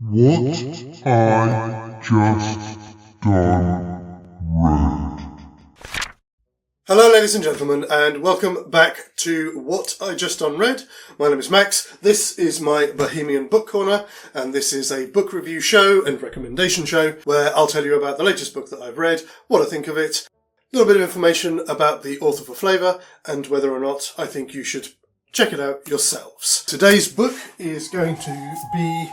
What I Just Done Read. Hello ladies and gentlemen, and welcome back to What I Just Done Read. My name is Max, this is my Bohemian Book Corner, and this is a book review show and recommendation show where I'll tell you about the latest book that I've read, what I think of it, a little bit of information about the author for flavour, and whether or not I think you should check it out yourselves. Today's book is going to be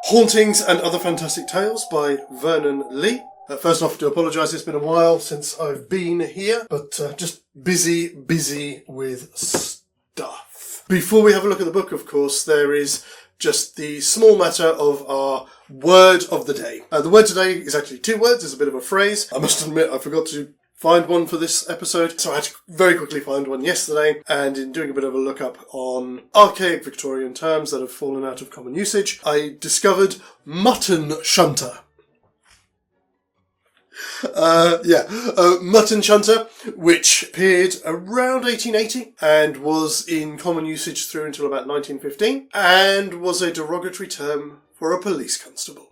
Hauntings and Other Fantastic Tales by Vernon Lee. First off, I do apologise, it's been a while since I've been here, but just busy with stuff. Before we have a look at the book, of course, there is just the small matter of our word of the day. The word today is actually two words, it's a bit of a phrase. I must admit, I forgot to find one for this episode, so I had to very quickly find one yesterday, and in doing a bit of a look up on archaic Victorian terms that have fallen out of common usage, I discovered mutton shunter. Mutton shunter, which appeared around 1880 and was in common usage through until about 1915, and was a derogatory term for a police constable.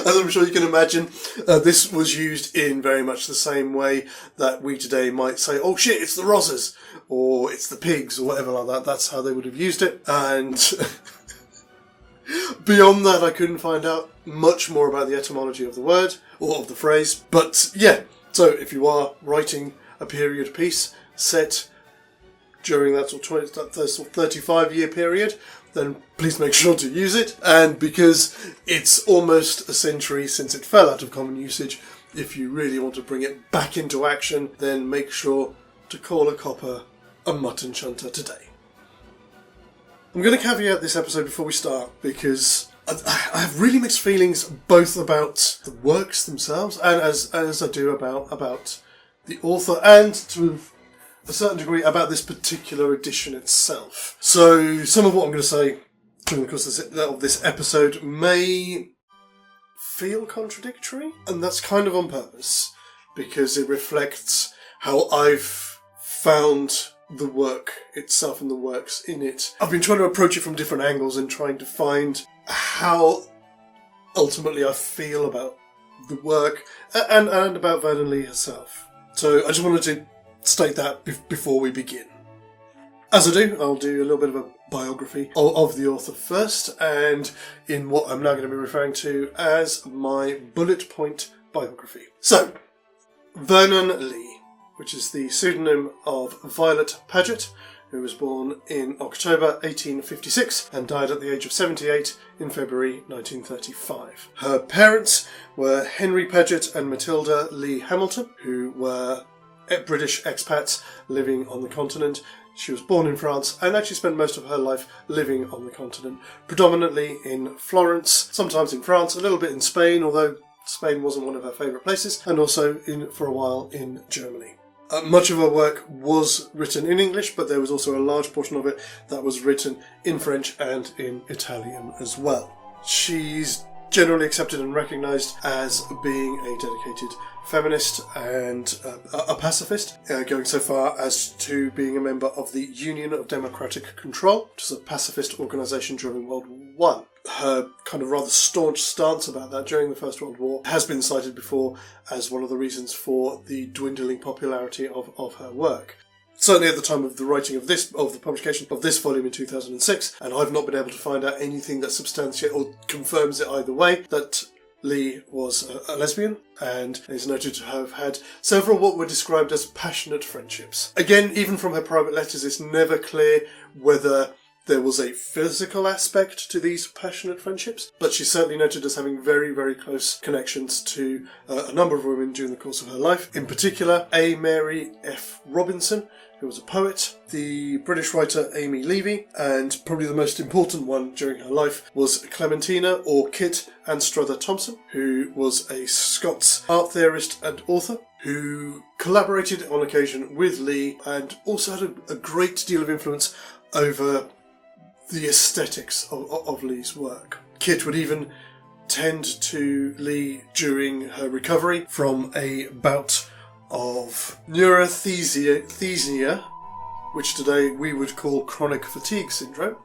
As I'm sure you can imagine, this was used in very much the same way that we today might say, oh shit, it's the Rozzers, or it's the pigs, or whatever like that. That's how they would have used it. And beyond that, I couldn't find out much more about the etymology of the word, or of the phrase. But yeah, so if you are writing a period piece set during that sort of 35-year period, then please make sure to use it. And because it's almost a century since it fell out of common usage, if you really want to bring it back into action, then make sure to call a copper a mutton shunter today. I'm going to caveat this episode before we start, because I have really mixed feelings both about the works themselves and as I do about the author, and to a certain degree about this particular edition itself. So some of what I'm going to say during the course of this episode may feel contradictory, and that's kind of on purpose, because it reflects how I've found the work itself and the works in it. I've been trying to approach it from different angles and trying to find how ultimately I feel about the work and about Vernon Lee herself. So I just wanted to state that before we begin. As I do, I'll do a little bit of a biography of the author first, and in what I'm now going to be referring to as my bullet point biography. So, Vernon Lee, which is the pseudonym of Violet Paget, who was born in October 1856 and died at the age of 78 in February 1935. Her parents were Henry Paget and Matilda Lee Hamilton, who were British expats living on the continent. She was born in France and actually spent most of her life living on the continent, predominantly in Florence, sometimes in France, a little bit in Spain, although Spain wasn't one of her favourite places, and also for a while in Germany. Much of her work was written in English, but there was also a large portion of it that was written in French and in Italian as well. She's generally accepted and recognised as being a dedicated feminist and a pacifist, going so far as to being a member of the Union of Democratic Control, which is a pacifist organisation during World War I. Her kind of rather staunch stance about that during the First World War has been cited before as one of the reasons for the dwindling popularity of her work. Certainly at the time of the writing of the publication of this volume in 2006, and I've not been able to find out anything that substantiates or confirms it either way, that Lee was a lesbian and is noted to have had several what were described as passionate friendships. Again, even from her private letters, it's never clear whether there was a physical aspect to these passionate friendships, but she's certainly noted as having very, very close connections to a number of women during the course of her life. In particular, A. Mary F. Robinson, who was a poet, the British writer Amy Levy, and probably the most important one during her life was Clementina, or Kit Anstruther Thompson, who was a Scots art theorist and author, who collaborated on occasion with Lee and also had a great deal of influence over the aesthetics of Lee's work. Kit would even tend to Lee during her recovery from a bout of neurothesia, which today we would call chronic fatigue syndrome.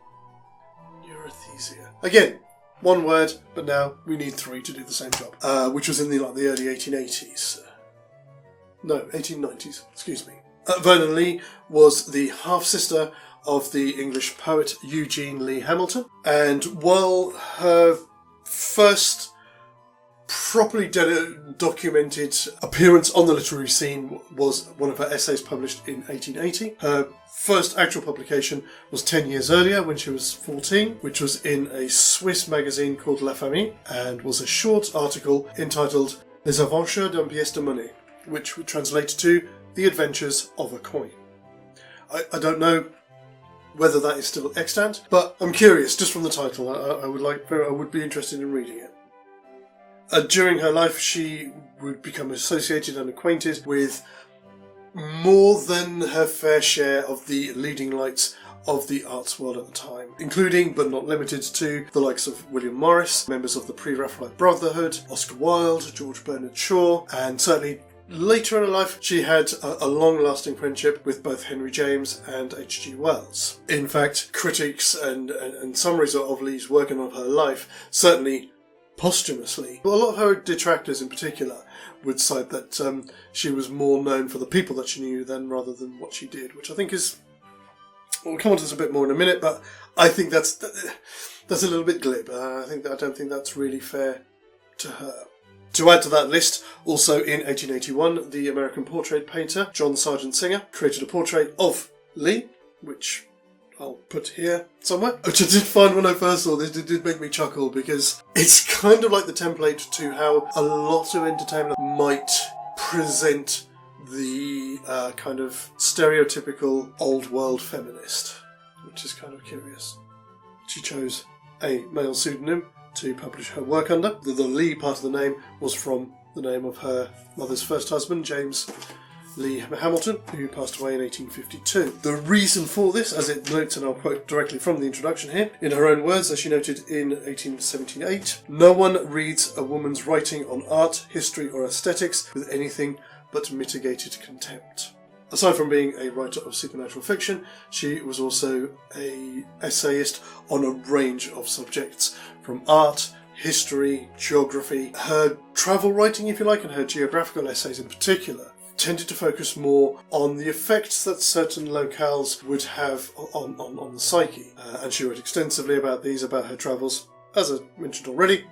easier. Again, one word, but now we need three to do the same job, which was in the early 1880s. No, 1890s, excuse me. Vernon Lee was the half-sister of the English poet Eugene Lee Hamilton, and while her first properly documented appearance on the literary scene was one of her essays published in 1880, her first actual publication was 10 years earlier when she was 14, which was in a Swiss magazine called La Famille, and was a short article entitled Les Aventures d'un pièce de monnaie, which would translate to The Adventures of a Coin. I don't know whether that is still extant, but I'm curious, just from the title, I would be interested in reading it. During her life, she would become associated and acquainted with more than her fair share of the leading lights of the arts world at the time, including, but not limited to, the likes of William Morris, members of the Pre-Raphaelite Brotherhood, Oscar Wilde, George Bernard Shaw, and certainly later in her life, she had a long-lasting friendship with both Henry James and H.G. Wells. In fact, critics and summaries of Lee's work and of her life, certainly posthumously, a lot of her detractors in particular would cite that she was more known for the people that she knew rather than what she did, which I think is... We'll come on to this a bit more in a minute, but I think that's a little bit glib. I don't think that's really fair to her. To add to that list, also in 1881, the American portrait painter John Sargent Singer created a portrait of Lee, which I'll put here somewhere, which I did find when I first saw this. It did make me chuckle because it's kind of like the template to how a lot of entertainment might present the kind of stereotypical old world feminist, which is kind of curious. She chose a male pseudonym to publish her work under. The Lee part of the name was from the name of her mother's first husband, James Lee Hamilton, who passed away in 1852. The reason for this, as it notes, and I'll quote directly from the introduction here, in her own words, as she noted in 1878, "No one reads a woman's writing on art, history or aesthetics with anything but mitigated contempt." Aside from being a writer of supernatural fiction, she was also an essayist on a range of subjects, from art, history, geography. Her travel writing, if you like, and her geographical essays in particular, tended to focus more on the effects that certain locales would have on the psyche. And she wrote extensively about her travels, as I mentioned already,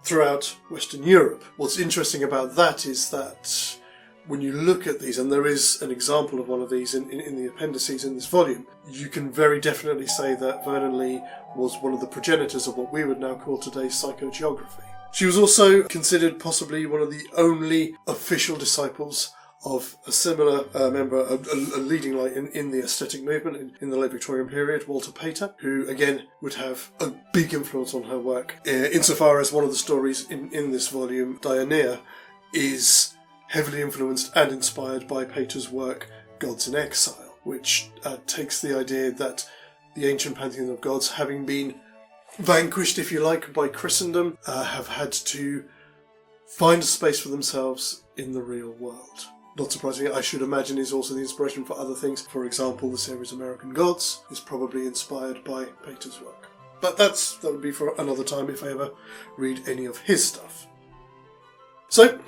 throughout Western Europe. What's interesting about that is that when you look at these, and there is an example of one of these in the appendices in this volume, you can very definitely say that Vernon Lee was one of the progenitors of what we would now call today's psychogeography. She was also considered possibly one of the only official disciples of a similar member, a leading light in the aesthetic movement in the late Victorian period, Walter Pater, who again would have a big influence on her work, insofar as one of the stories in this volume, Dionea, is heavily influenced and inspired by Pater's work, Gods in Exile, which takes the idea that the ancient pantheon of gods, having been vanquished, if you like, by Christendom, have had to find a space for themselves in the real world. Not surprisingly, I should imagine is also the inspiration for other things. For example, the series American Gods is probably inspired by Pater's work. But that would be for another time if I ever read any of his stuff. So,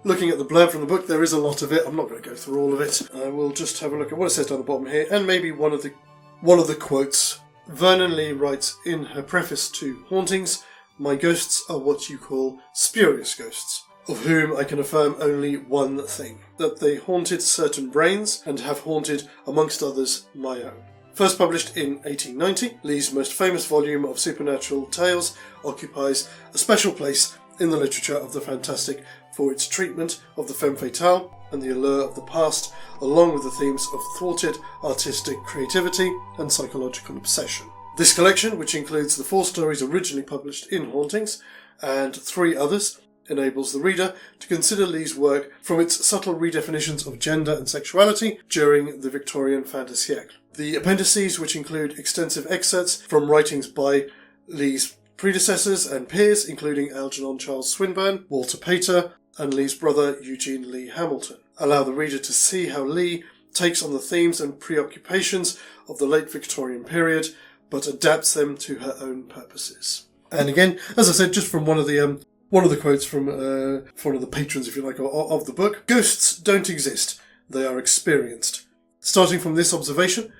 looking at the blurb from the book, there is a lot of it. I'm not going to go through all of it. I will just have a look at what it says down the bottom here, and maybe one of the quotes. Vernon Lee writes in her preface to Hauntings, "My ghosts are what you call spurious ghosts, of whom I can affirm only one thing, that they haunted certain brains, and have haunted, amongst others, my own." First published in 1890, Lee's most famous volume of supernatural tales occupies a special place in the literature of the fantastic for its treatment of the femme fatale and the allure of the past, along with the themes of thwarted artistic creativity and psychological obsession. This collection, which includes the 4 stories originally published in Hauntings and 3 others, enables the reader to consider Lee's work from its subtle redefinitions of gender and sexuality during the Victorian fin de siècle. The appendices, which include extensive excerpts from writings by Lee's predecessors and peers, including Algernon Charles Swinburne, Walter Pater, and Lee's brother Eugene Lee Hamilton, allow the reader to see how Lee takes on the themes and preoccupations of the late Victorian period but adapts them to her own purposes. And again, as I said, just from one of the quotes from one of the patrons, if you like, of the book, ghosts don't exist. They are experienced. Starting from this observation,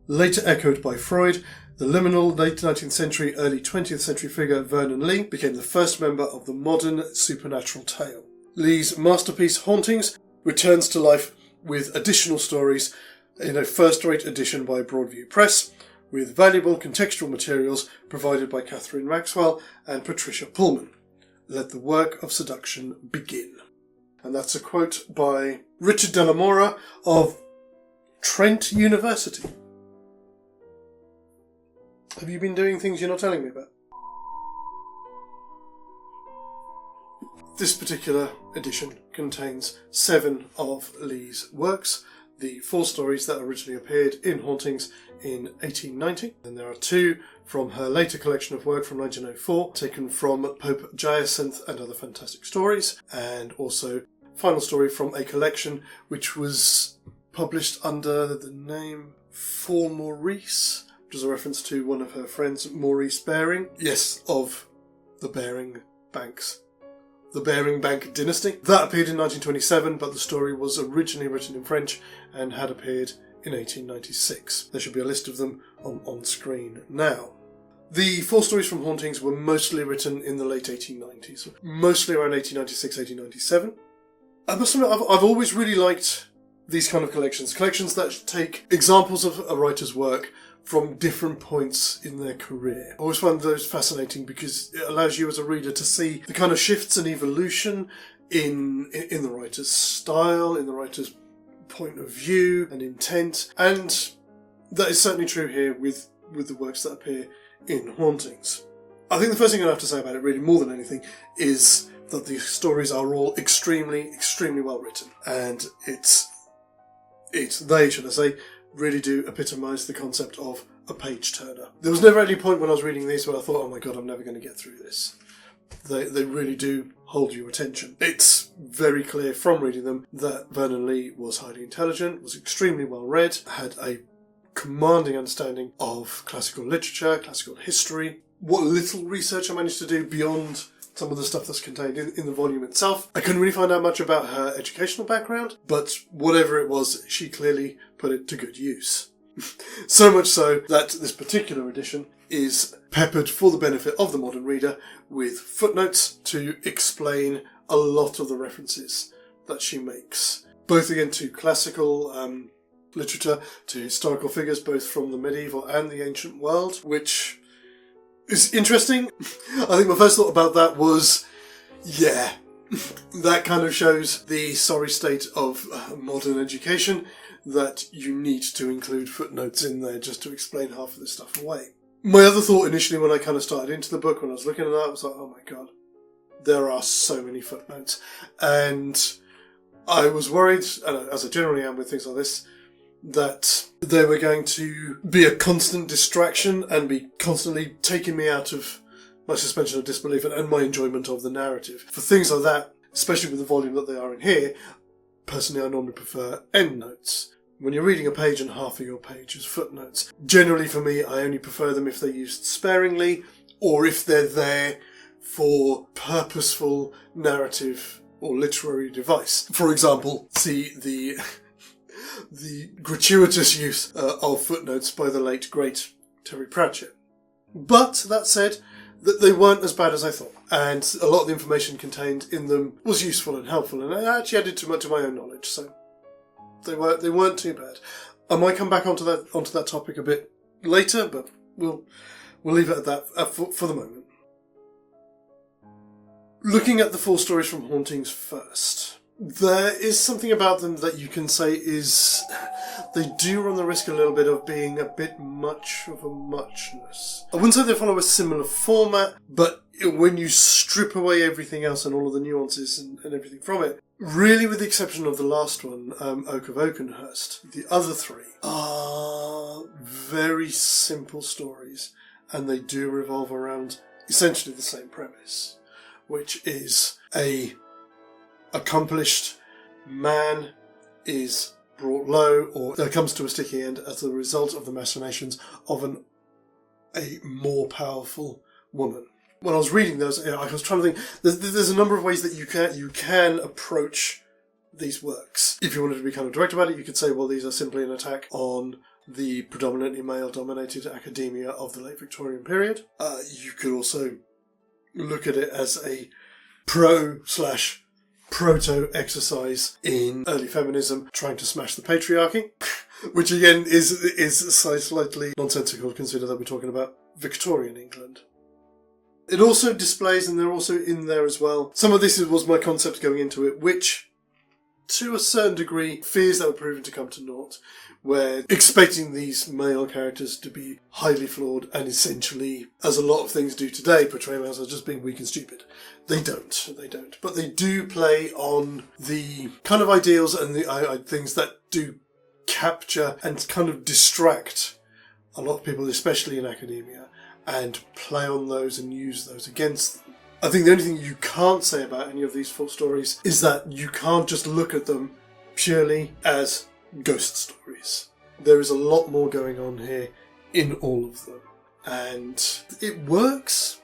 later echoed by Freud, the liminal late 19th century, early 20th century figure Vernon Lee became the first member of the modern supernatural tale. Lee's masterpiece Hauntings returns to life with additional stories in a first-rate edition by Broadview Press, with valuable contextual materials provided by Catherine Maxwell and Patricia Pullman. Let the work of seduction begin. And that's a quote by Richard de la Mora of Trent University. Have you been doing things you're not telling me about? This particular edition contains 7 of Lee's works, the 4 stories that originally appeared in Hauntings in 1890. And there are 2 from her later collection of work from 1904, taken from Pope Jacinth and Other Fantastic Stories, and also final story from a collection which was published under the name For Maurice, which is a reference to one of her friends, Maurice Baring. Yes, of the Baring Banks. The Baring Bank dynasty. That appeared in 1927, but the story was originally written in French and had appeared in 1896. There should be a list of them on screen now. The 4 stories from Hauntings were mostly written in the late 1890s, mostly around 1896, 1897. I must admit, I've always really liked these kind of collections that take examples of a writer's work from different points in their career. I always find those fascinating because it allows you as a reader to see the kind of shifts and evolution in the writer's style, in the writer's point of view and intent, and that is certainly true here with the works that appear in Hauntings. I think the first thing I have to say about it, really more than anything, is that the stories are all extremely, extremely well written, and they, should I say, really do epitomise the concept of a page-turner. There was never any point when I was reading these where I thought, oh my god, I'm never going to get through this. They really do hold your attention. It's very clear from reading them that Vernon Lee was highly intelligent, was extremely well read, had a commanding understanding of classical literature, classical history. What little research I managed to do beyond some of the stuff that's contained in the volume itself, I couldn't really find out much about her educational background, but whatever it was, she clearly put it to good use. So much so that this particular edition is peppered for the benefit of the modern reader with footnotes to explain a lot of the references that she makes. Both again to classical literature, to historical figures both from the medieval and the ancient world, which is interesting. I think my first thought about that was, yeah, that kind of shows the sorry state of modern education, that you need to include footnotes in there just to explain half of this stuff away. My other thought initially when I kind of started into the book, when I was looking at that, was like, oh my god, there are so many footnotes. And I was worried, as I generally am with things like this, that they were going to be a constant distraction and be constantly taking me out of my suspension of disbelief and my enjoyment of the narrative. For things like that, especially with the volume that they are in here, personally I normally prefer endnotes. When you're reading a page and half of your page is footnotes. Generally for me, I only prefer them if they're used sparingly or if they're there for purposeful narrative or literary device. For example, see the gratuitous use of footnotes by the late, great Terry Pratchett. But, that said, that they weren't as bad as I thought. And a lot of the information contained in them was useful and helpful, and I actually added too much to my own knowledge, so they weren't too bad. I might come back onto that topic a bit later, but we'll leave it at that for the moment. Looking at the 4 stories from Hauntings first, there is something about them that you can say is... they do run the risk a little bit of being a bit much of a muchness. I wouldn't say they follow a similar format, but when you strip away everything else and all of the nuances and everything from it, really with the exception of the last one, Oak of Oakenhurst, the other 3 are very simple stories, and they do revolve around essentially the same premise, which is a accomplished man is brought low or comes to a sticky end as a result of the machinations of an a more powerful woman. When I was reading those, I was trying to think, there's a number of ways that you can approach these works. If you wanted to be kind of direct about it, you could say, well, these are simply an attack on the predominantly male-dominated academia of the late Victorian period. You could also look at it as a proto exercise in early feminism, trying to smash the patriarchy, which again is slightly nonsensical to consider that we're talking about Victorian England. It also displays, and they're also in there as well, some of this was my concept going into it, which to a certain degree fears that were proven to come to naught, where expecting these male characters to be highly flawed and essentially, as a lot of things do today, portray them as just being weak and stupid. They don't. But they do play on the kind of ideals and the things that do capture and kind of distract a lot of people, especially in academia, and play on those and use those against them. I think the only thing you can't say about any of these full stories is that you can't just look at them purely as ghost stories. There is a lot more going on here in all of them. And it works,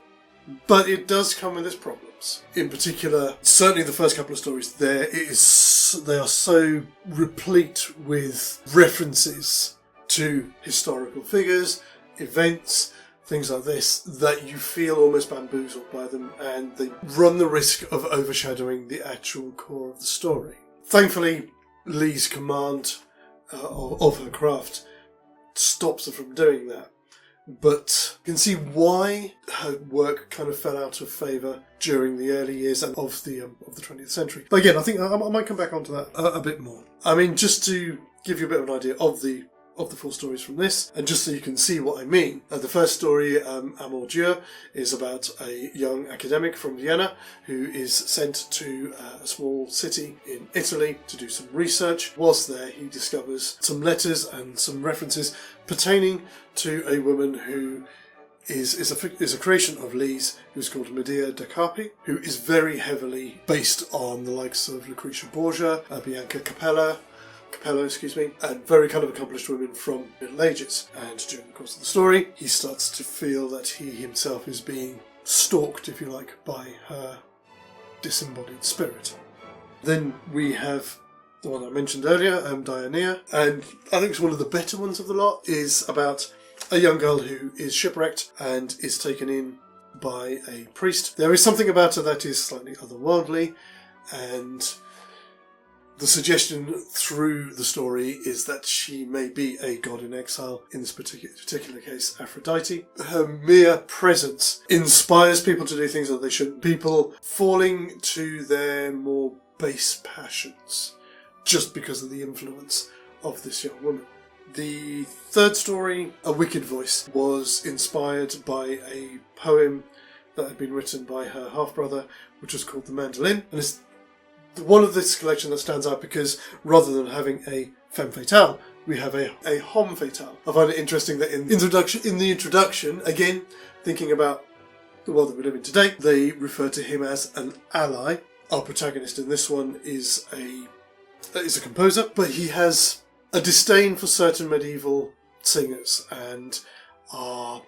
but it does come with its problems. In particular, certainly the first couple of stories, they are so replete with references to historical figures, events, things like this, that you feel almost bamboozled by them, and they run the risk of overshadowing the actual core of the story. Thankfully, Lee's command of her craft stops her from doing that. But you can see why her work kind of fell out of favour during the early years of the 20th century. But again, I think I might come back onto that a bit more. I mean, just to give you a bit of an idea of the full stories from this, and just so you can see what I mean. The first story, Amour Dieu, is about a young academic from Vienna who is sent to a small city in Italy to do some research. Whilst there, he discovers some letters and some references pertaining to a woman who is a creation of Lee's, who's called Medea da Carpi, who is very heavily based on the likes of Lucretia Borgia, Bianca Capello, and very kind of accomplished women from the Middle Ages. And during the course of the story, he starts to feel that he himself is being stalked, if you like, by her disembodied spirit. Then we have the one I mentioned earlier, Dianea, and I think it's one of the better ones of the lot, is about a young girl who is shipwrecked and is taken in by a priest. There is something about her that is slightly otherworldly, and the suggestion through the story is that she may be a god in exile, in this particular case Aphrodite. Her mere presence inspires people to do things that they shouldn't. People falling to their more base passions just because of the influence of this young woman. The third story, A Wicked Voice, was inspired by a poem that had been written by her half-brother, which was called The Mandolin, and it's one of this collection that stands out because rather than having a femme fatale, we have a homme fatale. I find it interesting that in the introduction, again, thinking about the world that we live in today, they refer to him as an ally. Our protagonist in this one is a composer, but he has a disdain for certain medieval singers, and our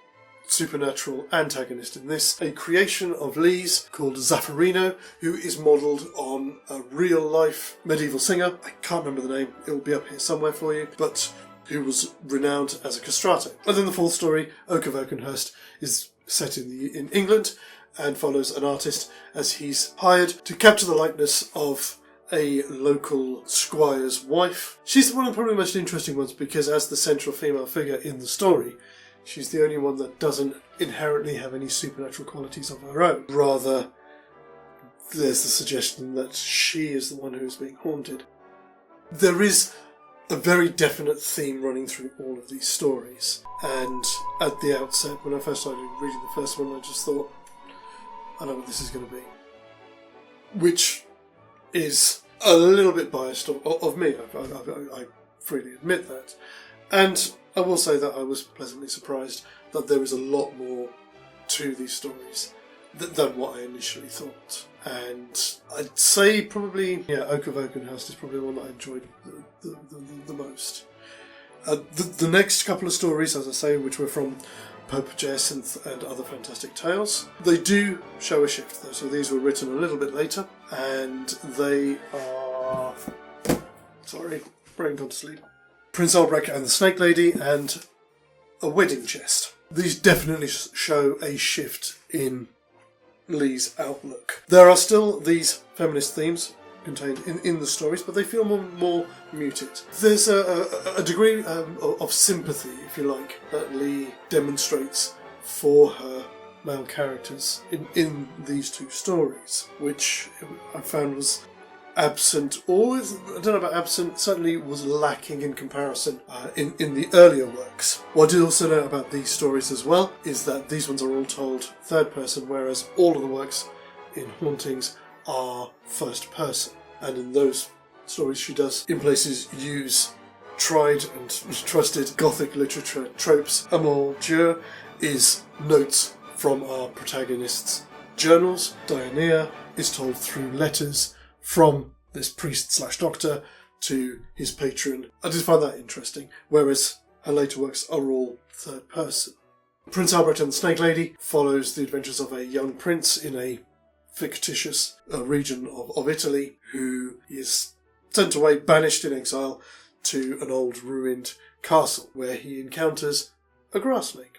supernatural antagonist in this, a creation of Lee's called Zaffarino, who is modelled on a real-life medieval singer. I can't remember the name, it'll be up here somewhere for you, but who was renowned as a castrato. And then the fourth story, Oak of Oakenhurst, is set in England and follows an artist as he's hired to capture the likeness of a local squire's wife. She's one of the probably most interesting ones because as the central female figure in the story, she's the only one that doesn't inherently have any supernatural qualities of her own. Rather, there's the suggestion that she is the one who is being haunted. There is a very definite theme running through all of these stories. And at the outset, when I first started reading the first one, I just thought, I know what this is going to be. Which is a little bit biased of me. I freely admit that. And I will say that I was pleasantly surprised that there is a lot more to these stories than what I initially thought. And I'd say probably, Oak of Oakenhurst is probably the one that I enjoyed the most. The next couple of stories, as I say, which were from Pope Jacinth and Other Fantastic Tales. They do show a shift though, so these were written a little bit later, and they are... Sorry, brain gone to sleep. Prince Albrecht and the Snake Lady and a wedding chest. These definitely show a shift in Lee's outlook. There are still these feminist themes contained in the stories, but they feel more muted. There's a degree of sympathy, if you like, that Lee demonstrates for her male characters in these two stories, which I found was absent, or I don't know about absent, certainly was lacking in comparison in the earlier works. What I do also know about these stories as well is that these ones are all told third person, whereas all of the works in Hauntings are first person. And in those stories she does in places use tried and trusted Gothic literature tropes. A mon Dieu is notes from our protagonist's journals. Diana is told through letters from this priest/doctor to his patron. I did find that interesting, whereas her later works are all third person. Prince Albrecht and the Snake Lady follows the adventures of a young prince in a fictitious region of Italy who is sent away, banished in exile to an old ruined castle where he encounters a grass snake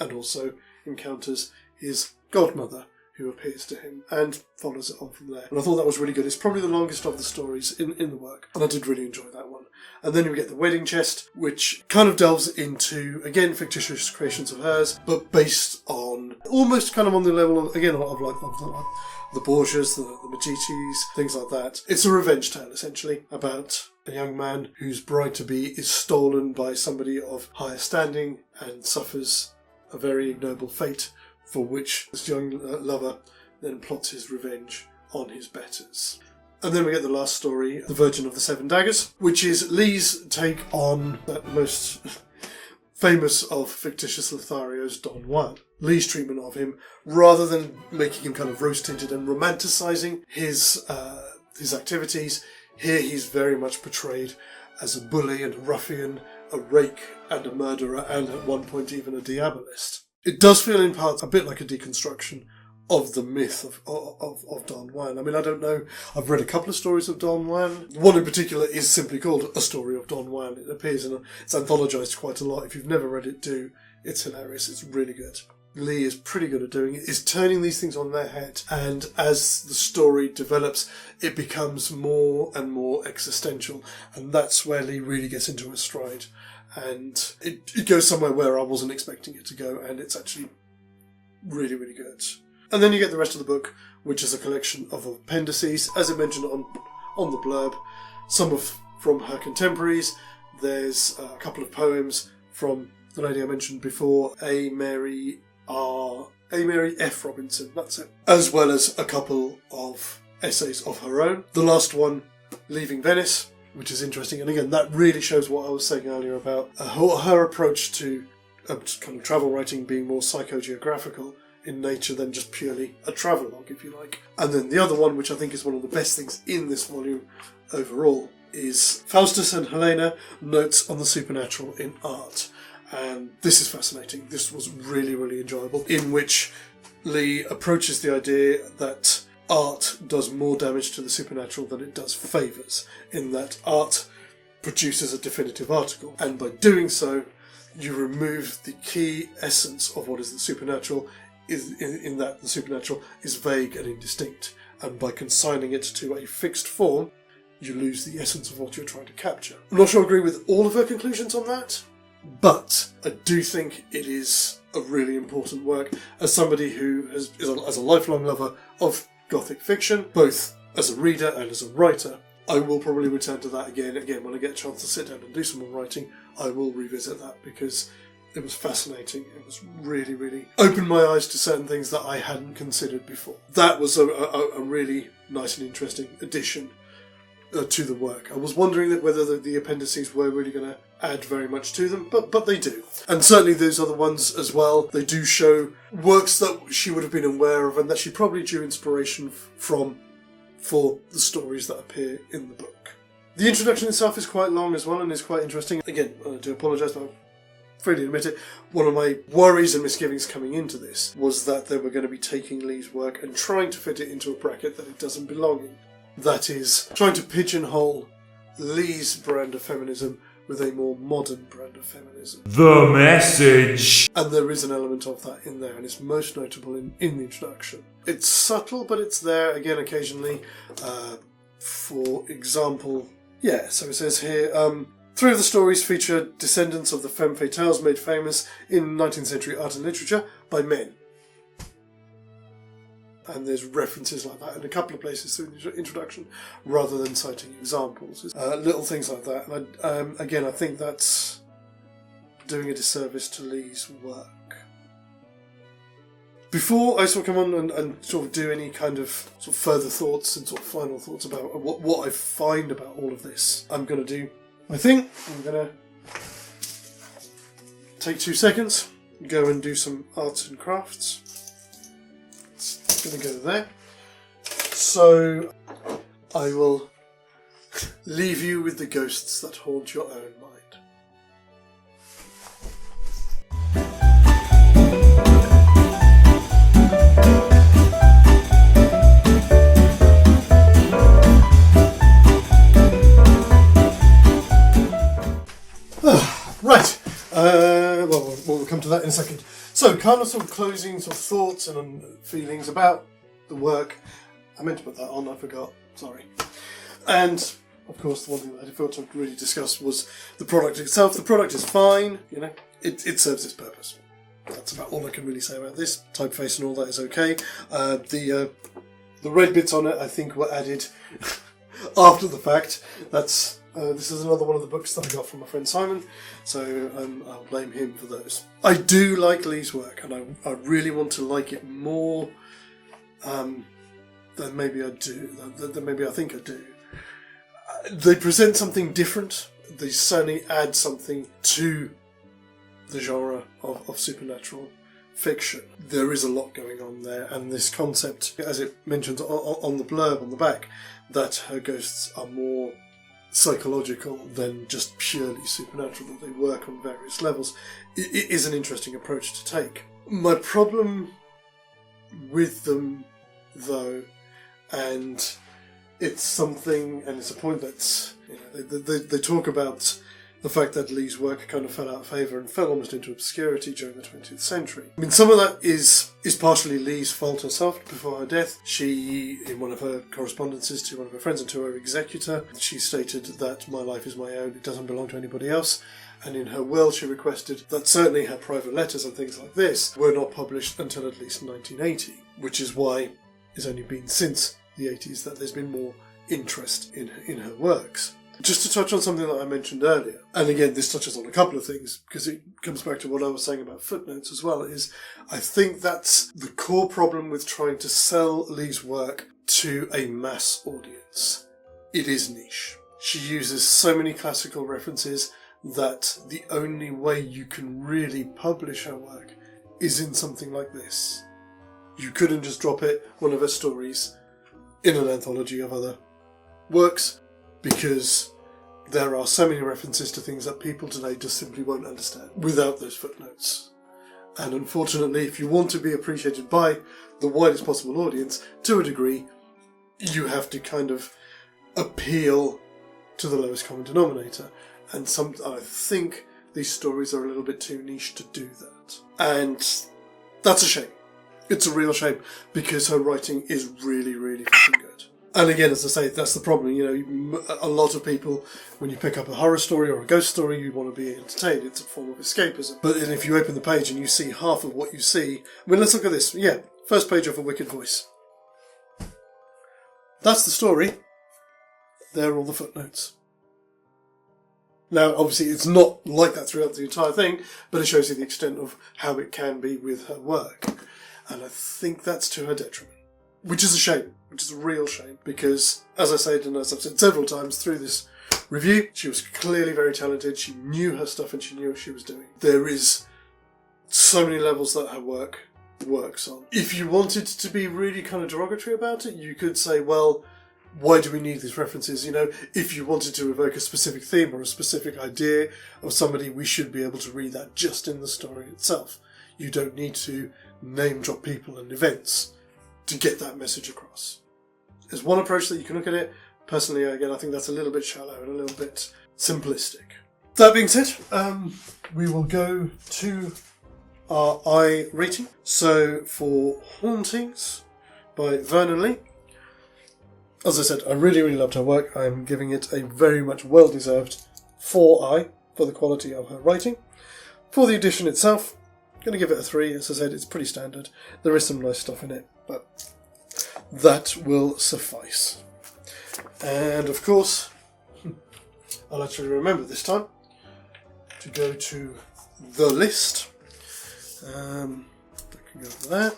and also encounters his godmother, who appears to him, and follows it on from there. And I thought that was really good. It's probably the longest of the stories in the work, and I did really enjoy that one. And then we get the wedding chest, which kind of delves into, again, fictitious creations of hers, but based on, almost kind of on the level of, again, of the Borgias, the Medicis, things like that. It's a revenge tale, essentially, about a young man whose bride-to-be is stolen by somebody of higher standing and suffers a very ignoble fate, for which this young lover then plots his revenge on his betters. And then we get the last story, The Virgin of the Seven Daggers, which is Lee's take on that most famous of fictitious Lotharios, Don Juan. Lee's treatment of him, rather than making him kind of rose-tinted and romanticising his activities, here he's very much portrayed as a bully and a ruffian, a rake and a murderer, and at one point even a diabolist. It does feel in parts a bit like a deconstruction of the myth of Don Juan. I mean, I don't know. I've read a couple of stories of Don Juan. One in particular is simply called A Story of Don Juan. It appears and it's anthologised quite a lot. If you've never read it, do. It's hilarious. It's really good. Lee is pretty good at doing it, is turning these things on their head. And as the story develops, it becomes more and more existential. And that's where Lee really gets into his stride. And it goes somewhere where I wasn't expecting it to go, and it's actually really, really good. And then you get the rest of the book, which is a collection of appendices, as I mentioned on the blurb. Some from her contemporaries. There's a couple of poems from the lady I mentioned before, A. Mary F. Robinson, that's it. As well as a couple of essays of her own. The last one, Leaving Venice, which is interesting. And again, that really shows what I was saying earlier about her approach to kind of travel writing being more psychogeographical in nature than just purely a travelogue, if you like. And then the other one, which I think is one of the best things in this volume overall, is Faustus and Helena, Notes on the Supernatural in Art. And this is fascinating. This was really, really enjoyable, in which Lee approaches the idea that art does more damage to the supernatural than it does favours, in that art produces a definitive article, and by doing so you remove the key essence of what is the supernatural, in that the supernatural is vague and indistinct, and by consigning it to a fixed form you lose the essence of what you're trying to capture. I'm not sure I agree with all of her conclusions on that, but I do think it is a really important work. As somebody who is a lifelong lover of Gothic fiction, both as a reader and as a writer, I will probably return to that again when I get a chance to sit down and do some more writing. I will revisit that because it was fascinating. It was really, really opened my eyes to certain things that I hadn't considered before. That was a really nice and interesting addition to the work. I was wondering whether the appendices were really going to add very much to them, but they do. And certainly those other ones as well, they do show works that she would have been aware of and that she probably drew inspiration from for the stories that appear in the book. The introduction itself is quite long as well and is quite interesting. Again, I do apologise, but freely admit it, one of my worries and misgivings coming into this was that they were going to be taking Lee's work and trying to fit it into a bracket that it doesn't belong in. That is, trying to pigeonhole Lee's brand of feminism with a more modern brand of feminism. The message! And there is an element of that in there, and it's most notable in the introduction. It's subtle, but it's there, again, occasionally. For example, so it says here, 3 of the stories feature descendants of the femme fatales made famous in 19th century art and literature by men. And there's references like that in a couple of places through the introduction, rather than citing examples. Little things like that. And again, I think that's doing a disservice to Lee's work. Before I sort of come on and sort of do any kind of sort of further thoughts and sort of final thoughts about what I find about all of this, I'm going to do my thing. I'm going to take 2 seconds, go and do some arts and crafts. Going to go there. So I will leave you with the ghosts that haunt your own mind. Right. Well, we'll come to that in a second. So, kind of sort of closing sort of thoughts and feelings about the work. I meant to put that on, I forgot. Sorry. And, of course, the one thing that I felt to really discuss was the product itself. The product is fine, you know, it serves its purpose. That's about all I can really say about this. Typeface and all that is okay. The red bits on it, I think, were added after the fact. This is another one of the books that I got from my friend Simon, so I'll blame him for those. I do like Lee's work, and I really want to like it more than maybe I do, than maybe I think I do. They present something different. They certainly add something to the genre of supernatural fiction. There is a lot going on there, and this concept, as it mentions on the blurb on the back, that her ghosts are more psychological than just purely supernatural, that they work on various levels. It is an interesting approach to take. My problem with them, though, and it's something, and it's a point that, you know, they talk about the fact that Lee's work kind of fell out of favour and fell almost into obscurity during the 20th century. I mean, some of that is partially Lee's fault herself. Before her death, she, in one of her correspondences to one of her friends and to her executor, she stated that my life is my own, it doesn't belong to anybody else. And in her will, she requested that certainly her private letters and things like this were not published until at least 1980, which is why it's only been since the 80s that there's been more interest in her works. Just to touch on something that I mentioned earlier, and again this touches on a couple of things because it comes back to what I was saying about footnotes as well, is I think that's the core problem with trying to sell Lee's work to a mass audience. It is niche. She uses so many classical references that the only way you can really publish her work is in something like this. You couldn't just drop it, one of her stories, in an anthology of other works, because there are so many references to things that people today just simply won't understand without those footnotes. And unfortunately, if you want to be appreciated by the widest possible audience, to a degree, you have to kind of appeal to the lowest common denominator. And I think these stories are a little bit too niche to do that. And that's a shame. It's a real shame, because her writing is really, really fucking good. And again, as I say, that's the problem. You know, a lot of people, when you pick up a horror story or a ghost story, you want to be entertained. It's a form of escapism. But then if you open the page and you see half of what you see... I mean, let's look at this. Yeah, first page of A Wicked Voice. That's the story. There are all the footnotes. Now, obviously, it's not like that throughout the entire thing, but it shows you the extent of how it can be with her work. And I think that's to her detriment. Which is a shame. Which is a real shame. Because, as I said, and as I've said several times through this review, she was clearly very talented. She knew her stuff and she knew what she was doing. There is so many levels that her work works on. If you wanted to be really kind of derogatory about it, you could say, well, why do we need these references? You know, if you wanted to evoke a specific theme or a specific idea of somebody, we should be able to read that just in the story itself. You don't need to name drop people and events to get that message across. There's one approach that you can look at it. Personally, again, I think that's a little bit shallow and a little bit simplistic. That being said, we will go to our I rating. So for Hauntings by Vernon Lee, as I said, I really, really loved her work. I'm giving it a very much well-deserved 4i for the quality of her writing. For the edition itself, I'm going to give it a 3. As I said, it's pretty standard. There is some nice stuff in it, but that will suffice. And of course, I'll actually remember this time to go to the list. I can go over there.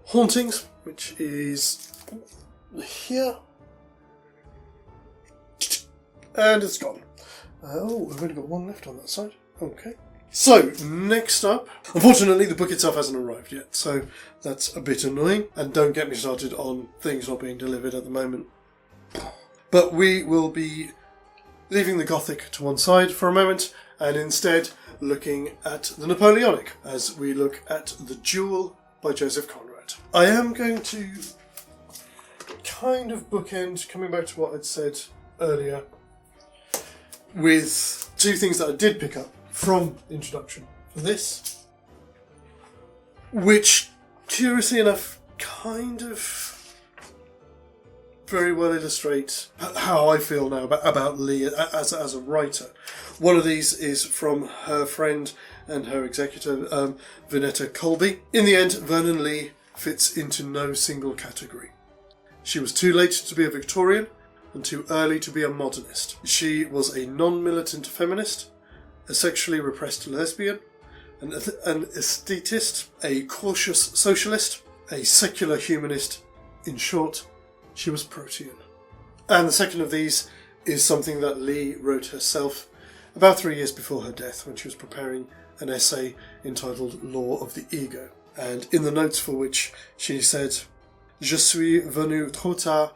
Hauntings, which is here. And it's gone. Oh, we've only got one left on that side. Okay. So, next up, unfortunately the book itself hasn't arrived yet, so that's a bit annoying. And don't get me started on things not being delivered at the moment. But we will be leaving the Gothic to one side for a moment, and instead looking at the Napoleonic, as we look at The Duel by Joseph Conrad. I am going to kind of bookend, coming back to what I'd said earlier, with two things that I did pick up from the introduction for this, which, curiously enough, kind of very well illustrate how I feel now about Lee as a writer. One of these is from her friend and her executor, Vinetta Colby. In the end, Vernon Lee fits into no single category. She was too late to be a Victorian and too early to be a modernist. She was a non-militant feminist, a sexually repressed lesbian, an aesthetist, a cautious socialist, a secular humanist. In short, she was protean. And the second of these is something that Lee wrote herself about 3 years before her death, when she was preparing an essay entitled Law of the Ego, and in the notes for which she said, "Je suis venu trop tard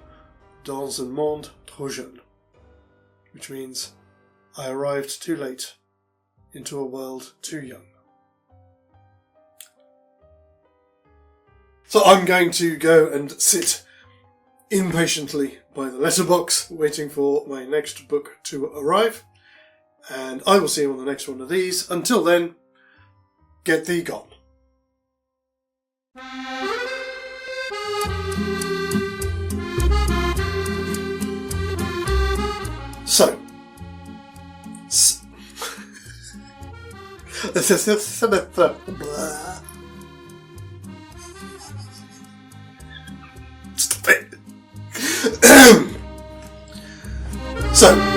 dans un monde trop jeune," which means, I arrived too late into a world too young. So I'm going to go and sit impatiently by the letterbox, waiting for my next book to arrive, and I will see you on the next one of these. Until then, get thee gone. So, stop it. So,